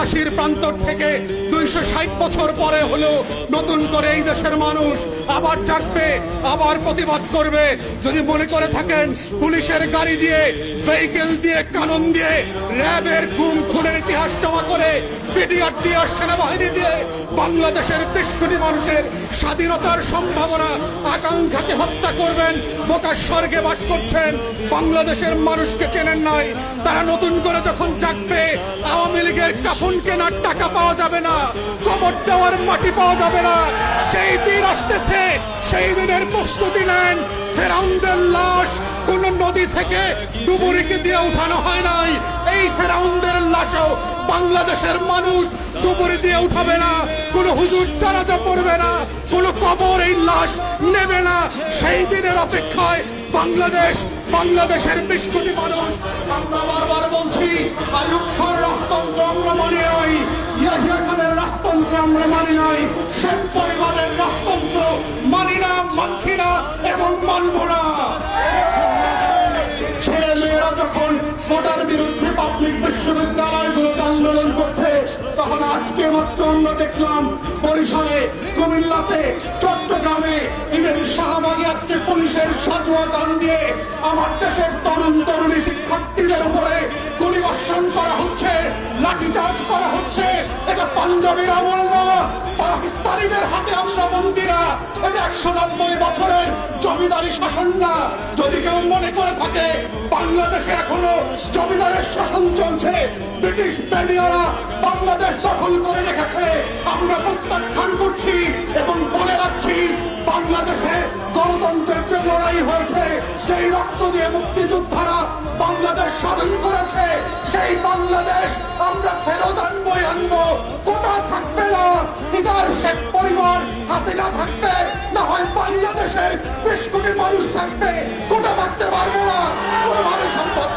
ফাঁসির প্রান্তর থেকে 260 বছর পরে হলো নতুন করে এই দেশের মানুষ আবার জাগবে, আবার প্রতিবাদ করবে। যদি মনে করে থাকেন পুলিশের গাড়ি দিয়ে, ভেহিকেল দিয়ে, কানন দিয়ে, র্যাবের গুম খুনের ইতিহাস জমা করে, পিডিআর দিয়ে, সেনাবাহিনী দিয়ে বাংলাদেশের 20 কোটি মানুষের স্বাধীনতার সম্ভাবনা আকাঙ্ক্ষাকে হত্যা করবেন, বোকা স্বর্গে বাস করছেন, বাংলাদেশের মানুষকে চেনেন নাই। তারা নতুন করে যখন জাগবে, আওয়ামী লীগের কাফন কেনার টাকা পাওয়া যাবে না, কবর দেওয়ার মাটি পাওয়া যাবে না। সেই দিন আসতেছে, সেই দিনের প্রস্তুতি নেন। ফেরাউনদের লাশ কোন নদী থেকে ডুবুরিকে দিয়ে উঠানো হয় নাই। এই ফেরাউনদের লাশও বাংলাদেশের মানুষ ডুবুরি দিয়ে উঠাবে না, কোন হুজুর জানাজা পড়বে না, কোন কবর এই লাশ নেবে না। সেই দিনের অপেক্ষায় বাংলাদেশের 20 কোটি মানুষ। আমরা বারবার বলছি, আইয়ুব খানের রাজতন্ত্র আমরা মানি নাই, ইয়াহিয়া খানের রাজতন্ত্র আমরা মানি নাই, শেখ পরিবারের রাজতন্ত্র মানি না, মানছি না এবং মানব না। ছেলে মেয়েরা যখন ভোটার বিরুদ্ধে পাবলিক বিশ্ববিদ্যালয়গুলোতে আন্দোলন করছে, তখন আজকে মাত্র আমরা দেখলাম বরিশালে, কুমিল্লাতে, চট্টগ্রামে, ইভেন শাহবাগে আজকে পুলিশের সাজোয়া গান দিয়ে আমার দেশের তরুণ তরুণী শিক্ষার্থীদের উপরে গুলিবর্ষণ করা হচ্ছে, লাঠিচার্জ করা হচ্ছে। এটা পাঞ্জাবের আমল না, পাকিস্তানিদের হাতে আমরা বন্দিরা। এটা 190 বছরের জমিদারি শাসন না। যদি কেউ মনে করে থাকে বাংলাদেশে এখনো জমিদারের শাসন চলছে, ব্রিটিশ বেনিয়ারা বাংলাদেশ দখল করে রেখেছে, আমরা প্রত্যাখ্যান করছি এবং বলে রাখছি, বাংলাদেশে গণতন্ত্রের যে লড়াই হয়েছে, যেই রক্ত দিয়ে মুক্তিযোদ্ধারা বাংলাদেশ স্বাধীন করেছে, সেই বাংলাদেশ আমরা ফেরত আনবো। কোটা থাকবে না, ইদার শেখ পরিবার হাসিনা থাকবে, না হয় বাংলাদেশের 20 কোটি মানুষ থাকবে। কোটা থাকতে পারবো না, কোনোভাবে সম্ভব